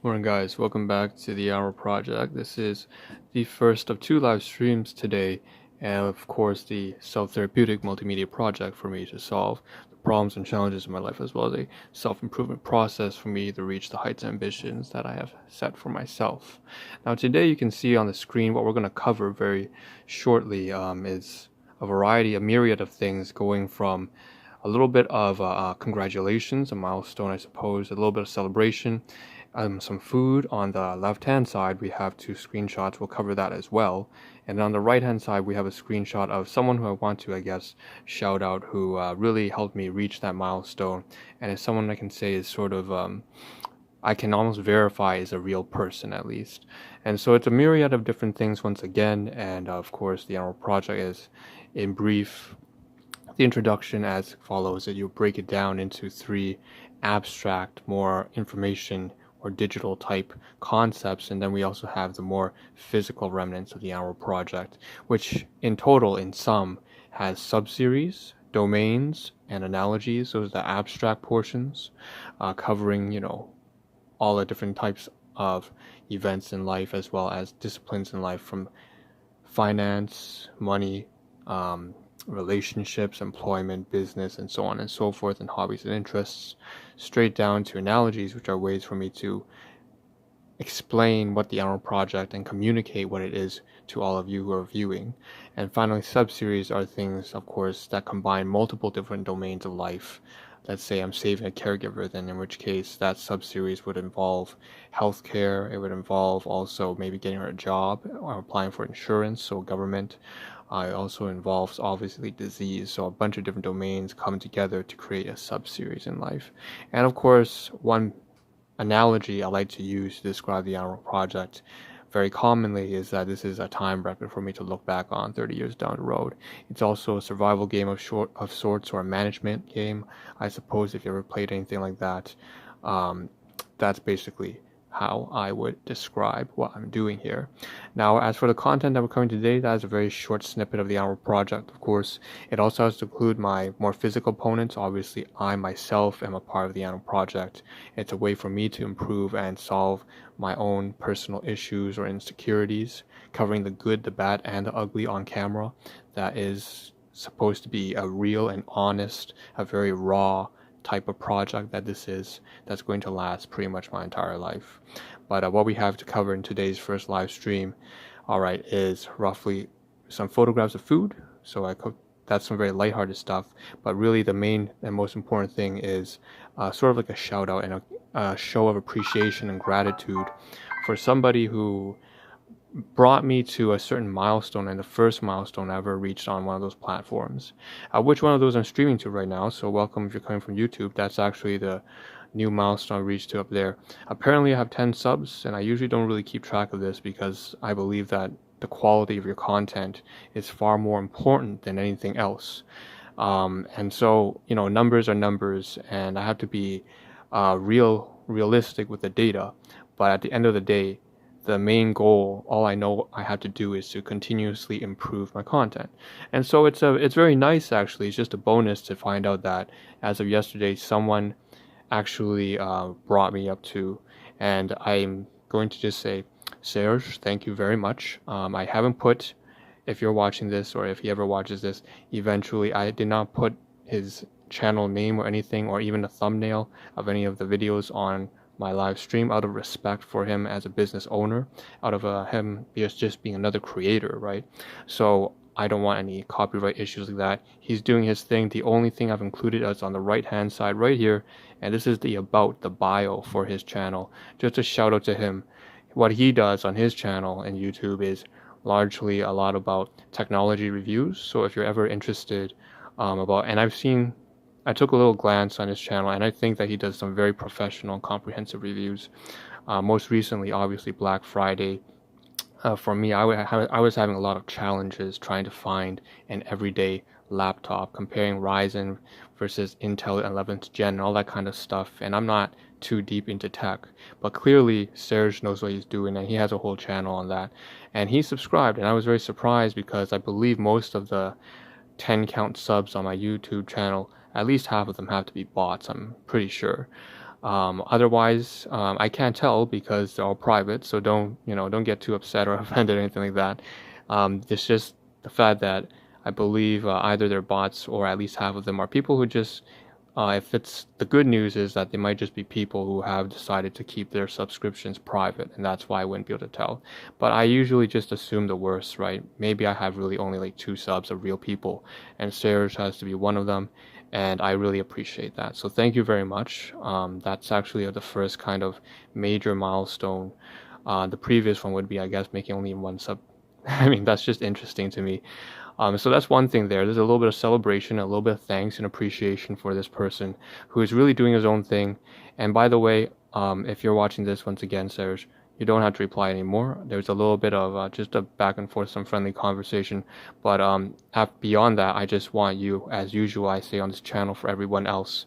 Morning guys, welcome back to the Ahn Rho Project. This is the first of two live streams today, and of course the self-therapeutic multimedia project for me to solve the problems and challenges in my life, as well as a self-improvement process for me to reach the heights and ambitions that I have set for myself. Now today you can see on the screen what we're going to cover very shortly is a myriad of things, going from a little bit of congratulations, a milestone I suppose, a little bit of celebration, some food. On the left hand side we have two screenshots, we'll cover that as well, and on the right hand side we have a screenshot of someone who I want to shout out, who really helped me reach that milestone, and is someone I can say is sort of I can almost verify is a real person at least. And so it's a myriad of different things once again, and of course the Ahn Rho Project is, in brief, the introduction as follows: that you break it down into three abstract, more information or digital type concepts, and then we also have the more physical remnants of the Ahn Rho Project, which in total, in sum, has subseries, domains, and analogies. Those are the abstract portions, covering, all the different types of events in life, as well as disciplines in life, from finance, money, relationships, employment, business, and so on and so forth, and hobbies and interests, straight down to analogies, which are ways for me to explain what the Ahn Rho Project and communicate what it is to all of you who are viewing. And finally, subseries are things, of course, that combine multiple different domains of life. Let's say I'm saving a caregiver, then in which case that subseries would involve healthcare. It would involve also maybe getting her a job or applying for insurance, so government. It also involves obviously disease, so a bunch of different domains come together to create a subseries in life. And of course, one analogy I like to use to describe the Ahn Rho Project very commonly is that this is a time record for me to look back on 30 years down the road. It's also a survival game of sorts, or a management game, I suppose, if you ever played anything like that. That's basically how I would describe what I'm doing here. Now, as for the content that we're covering today, that is a very short snippet of the Ahn Rho Project. Of course, it also has to include my more physical components. Obviously, I myself am a part of the Ahn Rho Project. It's a way for me to improve and solve my own personal issues or insecurities, covering the good, the bad, and the ugly on camera. That is supposed to be a real and honest, a very raw type of project that this is, that's going to last pretty much my entire life. But what we have to cover in today's first live stream, alright, is roughly some photographs of food. So that's some very lighthearted stuff, but really the main and most important thing is sort of like a shout out and a show of appreciation and gratitude for somebody who brought me to a certain milestone, and the first milestone I ever reached on one of those platforms, which one of those I'm streaming to right now. So welcome if you're coming from YouTube. That's actually the new milestone I reached to up there. Apparently I have 10 subs, and I usually don't really keep track of this because I believe that the quality of your content is far more important than anything else. And so, numbers are numbers, and I have to be realistic with the data. But at the end of the day, the main goal, all I know I have to do, is to continuously improve my content. And so it's very nice, actually. It's just a bonus to find out that as of yesterday, someone actually brought me up to, and I'm going to just say, Serge, thank you very much. I haven't put, if you're watching this, or if he ever watches this, eventually, I did not put his channel name or anything, or even a thumbnail of any of the videos on my live stream, out of respect for him as a business owner, out of him just being another creator, right? So I don't want any copyright issues like that. He's doing his thing. The only thing I've included is on the right hand side right here, and this is the bio for his channel. Just a shout out to him. What he does on his channel and YouTube is largely a lot about technology reviews. So if you're ever interested I took a little glance on his channel, and I think that he does some very professional and comprehensive reviews. Most recently, obviously, Black Friday. For me, I was having a lot of challenges trying to find an everyday laptop, comparing Ryzen versus Intel 11th Gen and all that kind of stuff. And I'm not too deep into tech, but clearly Serge knows what he's doing, and he has a whole channel on that. And he subscribed, and I was very surprised because I believe most of the 10 count subs on my YouTube channel, at least half of them have to be bots, I'm pretty sure. Otherwise, I can't tell because they're all private, so don't get too upset or offended or anything like that. It's just the fact that I believe either they're bots or at least half of them are people who just, if it's the good news is that they might just be people who have decided to keep their subscriptions private, and that's why I wouldn't be able to tell. But I usually just assume the worst, right? Maybe I have really only like 2 subs of real people, and Serge has to be one of them, and I really appreciate that. So thank you very much. That's actually the first kind of major milestone. The previous one would be, I guess, making only 1 sub. I mean, that's just interesting to me. So that's one thing there. There's a little bit of celebration, a little bit of thanks and appreciation for this person who is really doing his own thing. And by the way, if you're watching this once again, Serge, you don't have to reply anymore. There's a little bit of just a back and forth, some friendly conversation. But beyond that, I just want you, as usual, I say on this channel for everyone else,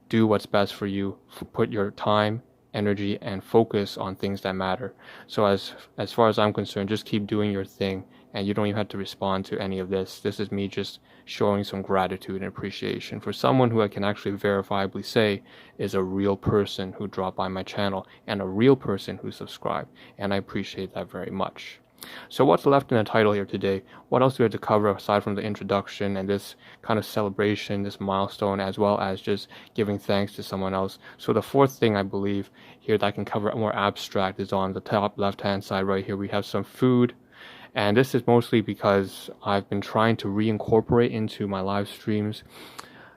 do what's best for you. Put your time, energy, and focus on things that matter. So as far as I'm concerned, just keep doing your thing, and you don't even have to respond to any of this. This is me just showing some gratitude and appreciation for someone who I can actually verifiably say is a real person who dropped by my channel and a real person who subscribed, and I appreciate that very much. So what's left in the title here today? What else do we have to cover aside from the introduction and this kind of celebration, this milestone, as well as just giving thanks to someone else? So the fourth thing I believe here that I can cover more abstract is on the top left-hand side right here. We have some food. And this is mostly because I've been trying to reincorporate into my live streams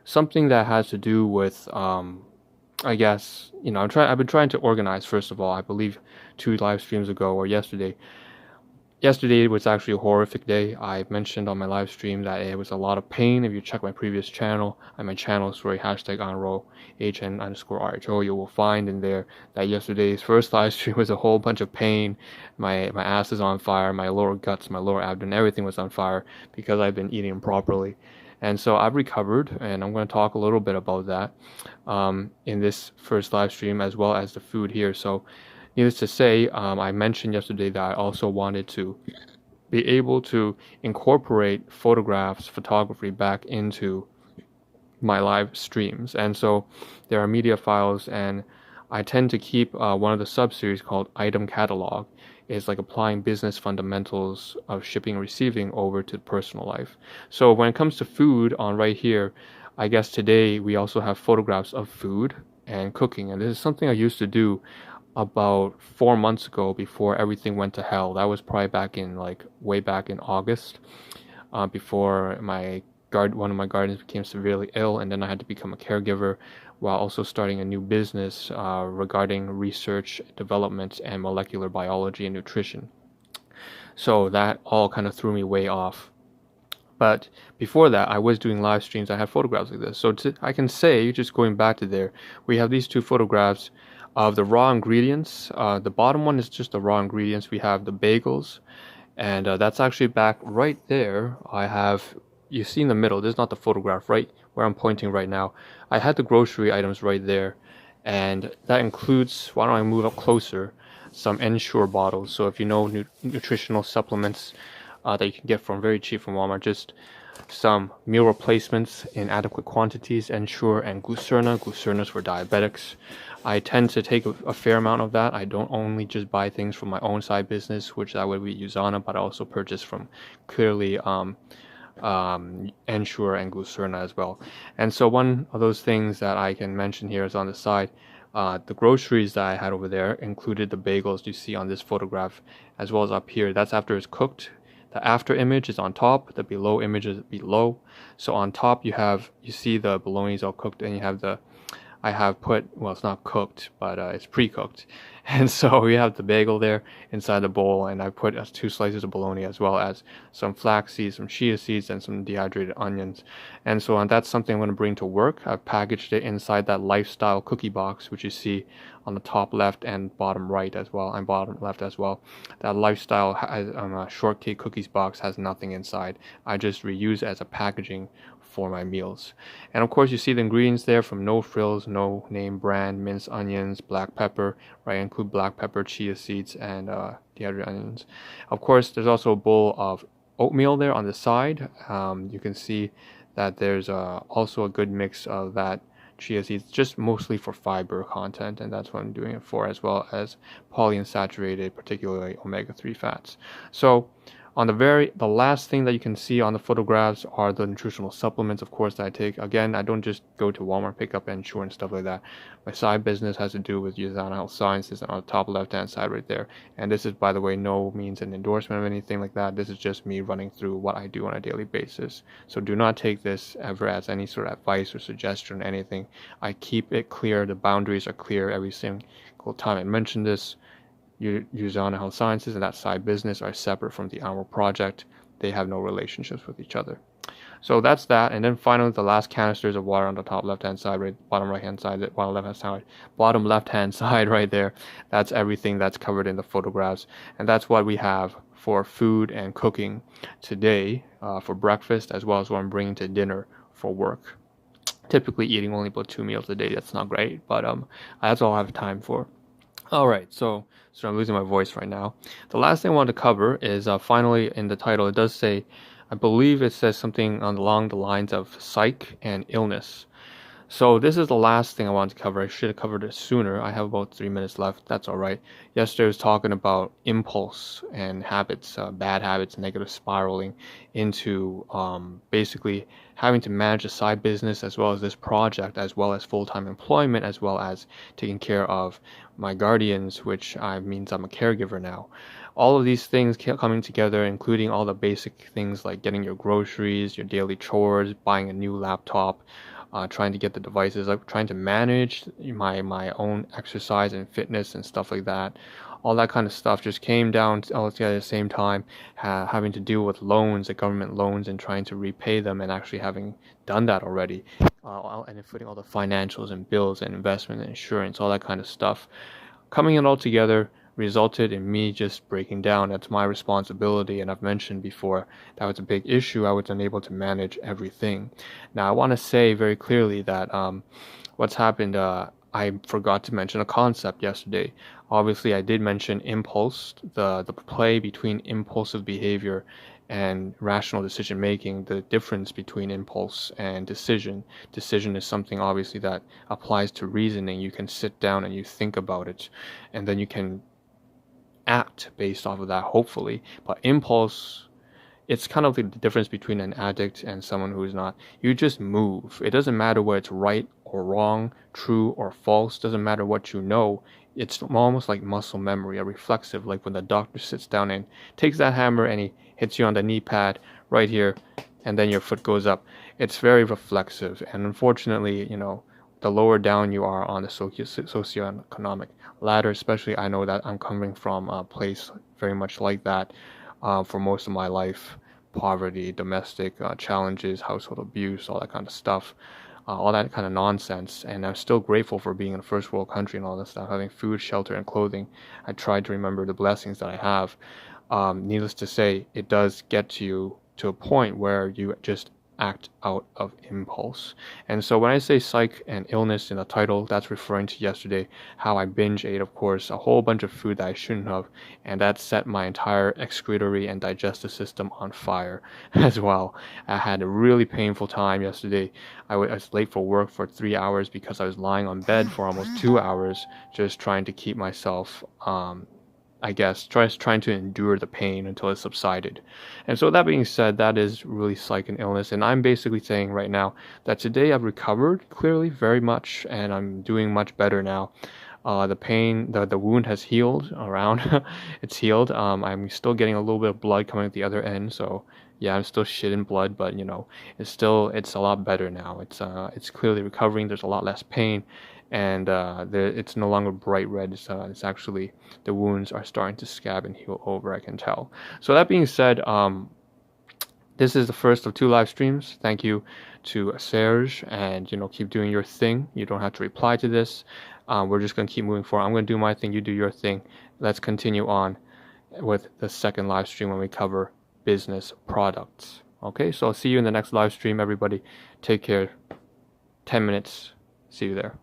something that has to do with, I guess, I've been trying to organize, first of all. I believe 2 live streams ago or yesterday. Yesterday was actually a horrific day. I mentioned on my live stream that it was a lot of pain. If you check my previous channel, and my channel story, hashtag Ahn Rho, HN_RHO, you will find in there that yesterday's first live stream was a whole bunch of pain. My ass is on fire, my lower guts, my lower abdomen, everything was on fire because I've been eating improperly. And so I've recovered, and I'm going to talk a little bit about that in this first live stream, as well as the food here. So needless to say, I mentioned yesterday that I also wanted to be able to incorporate photographs, photography back into my live streams. And so there are media files, and I tend to keep one of the sub-series called Item Catalog. It's like applying business fundamentals of shipping and receiving over to personal life. So when it comes to food on right here, I guess today we also have photographs of food and cooking. And this is something I used to do about 4 months ago before everything went to hell. That was probably way back in August, before one of my guardians became severely ill, and then I had to become a caregiver while also starting a new business regarding research, development, and molecular biology and nutrition. So that all kind of threw me way off. But before that, I was doing live streams. I had photographs like this. So I can say, just going back to there, we have these 2 photographs of the raw ingredients. The bottom one is just the raw ingredients. We have the bagels, and that's actually back right there. You see in the middle, this is not the photograph, right where I'm pointing right now. I had the grocery items right there, and that includes, why don't I move up closer, some Ensure bottles. So if you know nutritional supplements that you can get from very cheap from Walmart, just some meal replacements in adequate quantities, Ensure and Glucerna. Glucerna's for diabetics. I tend to take a fair amount of that. I don't only just buy things from my own side business, which that would be Usana, but I also purchase from clearly Ensure and Glucerna as well. And so one of those things that I can mention here is on the side. The groceries that I had over there included the bagels you see on this photograph, as well as up here. That's after it's cooked. The after image is on top, the below image is below. So on top you see the bologna's all cooked, and you have it's not cooked, but it's pre-cooked. And so we have the bagel there inside the bowl, and I put 2 slices of bologna, as well as some flax seeds, some chia seeds, and some dehydrated onions. And so that's something I'm going to bring to work. I've packaged it inside that lifestyle cookie box, which you see on the top left and bottom right as well, and bottom left as well. That lifestyle shortcake cookies box has nothing inside. I just reuse it as a packaging for my meals. And of course you see the ingredients there from No Frills, no name brand, minced onions, black pepper, right? I include black pepper, chia seeds, and dehydrated onions. Of course there's also a bowl of oatmeal there on the side. You can see that there's also a good mix of that chia seeds, just mostly for fiber content, and that's what I'm doing it for, as well as polyunsaturated, particularly omega-3 fats. So on the last thing that you can see on the photographs are the nutritional supplements, of course, that I take. Again, I don't just go to Walmart, pick up Ensure and stuff like that. My side business has to do with Usana Health Sciences on the top left-hand side right there. And this is, by the way, no means an endorsement of anything like that. This is just me running through what I do on a daily basis. So do not take this ever as any sort of advice or suggestion or anything. I keep it clear. The boundaries are clear every single time I mention this. Usana Health Sciences and that side business are separate from the Ahn Rho Project. They have no relationships with each other. So that's that. And then finally, the last canisters of water on the top left-hand side, right, bottom right-hand side, bottom left-hand side right there. That's everything that's covered in the photographs. And that's what we have for food and cooking today for breakfast, as well as what I'm bringing to dinner for work. Typically eating only about 2 meals a day. That's not great, but that's all I have time for. All right, so I'm losing my voice right now. The last thing I want to cover is finally in the title, it does say, I believe it says something along the lines of psych and illness. So this is the last thing I wanted to cover. I should have covered it sooner. I have about 3 minutes left. That's all right. Yesterday I was talking about impulse and habits, bad habits, negative spiraling into basically having to manage a side business as well as this project, as well as full-time employment, as well as taking care of my guardians, which means I'm a caregiver now. All of these things coming together, including all the basic things like getting your groceries, your daily chores, buying a new laptop, trying to get the devices, like trying to manage my own exercise and fitness and stuff like that. All that kind of stuff just came down all together at the same time, having to deal with loans, the government loans, and trying to repay them, and actually having done that already, and including all the financials and bills and investment and insurance, all that kind of stuff. Coming it all together resulted in me just breaking down. That's my responsibility, and I've mentioned before that was a big issue. I was unable to manage everything. Now I want to say very clearly that what's happened, I forgot to mention a concept yesterday. Obviously I did mention impulse, the play between impulsive behavior and rational decision making, the difference between impulse and decision. Decision is something obviously that applies to reasoning. You can sit down and you think about it, and then you can act based off of that, hopefully. But impulse, it's kind of like the difference between an addict and someone who's not. You just move. It doesn't matter whether it's right or wrong, true or false. Doesn't matter what you know. It's almost like muscle memory, a reflexive, like when the doctor sits down and takes that hammer and he hits you on the knee pad right here, and then your foot goes up. It's very reflexive, and unfortunately, the lower down you are on the socioeconomic ladder, especially, I know that I'm coming from a place very much like that for most of my life. Poverty, domestic challenges, household abuse, all that kind of stuff, all that kind of nonsense. And I'm still grateful for being in a first world country and all that stuff, having food, shelter, and clothing. I try to remember the blessings that I have. Needless to say, it does get to you to a point where you just act out of impulse. And so when I say psych and illness in the title, that's referring to yesterday, how I binge ate, of course, a whole bunch of food that I shouldn't have, and that set my entire excretory and digestive system on fire as well. I had a really painful time yesterday. I was late for work for 3 hours because I was lying on bed for almost 2 hours, just trying to keep myself I guess, trying to endure the pain until it subsided. And so that being said, that is really psych and illness. And I'm basically saying right now that today I've recovered clearly very much, and I'm doing much better now. The pain, the wound has healed around. It's healed. I'm still getting a little bit of blood coming at the other end. So yeah, I'm still shitting blood, but it's a lot better now. It's clearly recovering. There's a lot less pain. And it's no longer bright red. It's actually, the wounds are starting to scab and heal over, I can tell. So that being said, this is the first of 2 live streams. Thank you to Serge, and keep doing your thing. You don't have to reply to this. We're just going to keep moving forward. I'm going to do my thing, you do your thing. Let's continue on with the second live stream when we cover business products. Okay, so I'll see you in the next live stream, everybody. Take care. 10 minutes. See you there.